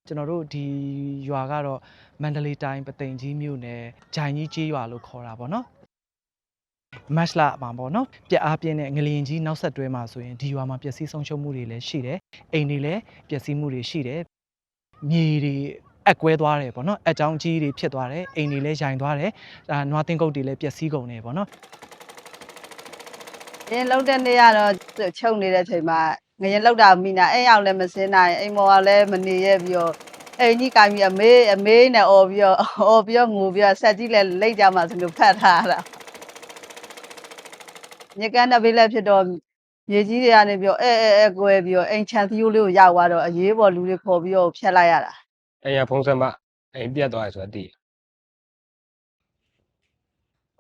ကျွန်တော်တို့ဒီရွာကတော့မန္တလေးတိုင်းပသိမ်ကြီးမြို့နယ်ဂျိုင်ကြီးကျေးရွာလို့ခေါ်တာပေါ့နော်မတ်လမှာပေါ့နော်ပြက်အားပြင်းတဲ့ငလျင်ကြီးနောက်ဆက်တွဲမှာဆိုရင်ဒီရွာမှာပျက်စီးဆုံးရှုံးမှုတွေလည်းရှိတယ်အိမ်တွေလည်းပျက်စီးမှုတွေရှိတယ်မြေတွေအက်ကွဲသွားတယ်ပေါ့နော်အကြောင်းကြီးတွေဖြစ်သွားတယ်အိမ်တွေလည်းရိုင်သွားတယ်နွားတင်းကုတ်တွေလည်းပျက်စီးကုန်တယ်ပေါ့နော်ငရင်လောက်တဲ့နေ့ကတော့ချုပ်နေတဲ့အချိန်မှာငရင်လောက်တာမိနာအဲ့ရောက်လည်းမစင်းနိုင်အိမ်မော်ကလည်းမနေရပြီးတော့အိမ်ကြီးကိုင်းပြီးအမေးနဲ့អော်ပြီးတော့ငိုပြီးတော့ဆက်ကြီးလည်းလိတ်ကြမှာဆိုလို့ဖတ်ထားတာညကန်းတဲ့ဘေးလည်းဖြစ်တော့မြေကြီးတွေကနေပြီးတော့အဲကွဲပြီးတော့အိမ်ချန်သီယိုလေးကိုရောက်သွားတော့အရေးပေါ်လူတွေခေါ်ပြီးတော့ဖျက်လိုက်ရတာအိမ်ကဖုံးဆက်မှအိမ်ပြတ်သွားတယ်ဆိုတာသိ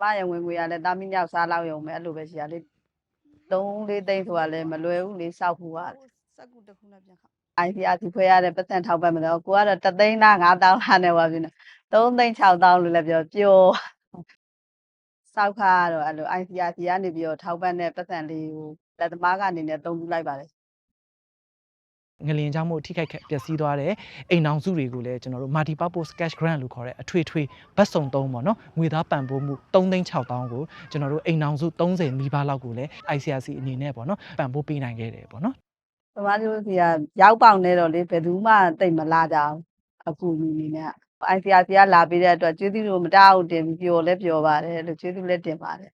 မရဝင်ငွေရလည်းတာမီးမြောက်စားလောက်ရုံပဲအဲ့လိုပဲရှိရလေ3-4သိန်းဆိုတာလည်းမလွယ်ဘူးလေစောက်ဖို့ကစက်ကူတစ်ခုနဲ့ပြန်ခါICRC ဖွဲ့ရတဲ့ပတ်စံထောက်ပတ်မလို့ကိုကတော့3သိန်းလား5,000လားနဲ့ပါပြီနော်3သိန်း6,000လို့လည်းပြောပျော်စောက်ခါကတော့အဲ့လို ICRC ကနေပြီးတော့ထောက်ပတ်တဲ့ပတ်စံလေးကိုလက်သမားကနေနဲ့တုံးပြလိုက်ပါတယ်ငလျင်ကြောင့်မို့ထိခိုက်ပျက်စီးသွားတဲ့အိမ်အောင်စုတွေကိုလည်းကျွန်တော်တို့ multi purpose cash grant လို့ခေါ်တဲ့အထွေထွေဘတ်စုံ3ပေါ့နော်ငွေသားပံ့ပိုးမှု3,600,000ကိုကျွန်တော်တို့အိမ်အောင်စု30နီးပါးလောက်ကိုလည်း ICRC အနေနဲ့ပေါ့နော်ပံ့ပိုးပေးနိုင်ခဲ့တယ်ပေါ့နော်ကျမတို့စီကရောက်ပေါင်နေတော့လေဘယ်သူမှတိတ်မလာကြအောင်အကူအညီနေနဲ့ ICRC ကလာပေးတဲ့အတွက်ကျေးဇူးတော်မတအားတင်ပြီးပျော်လဲပျော်ပါတယ်လို့ကျေးဇူးလည်းတင်ပါတယ်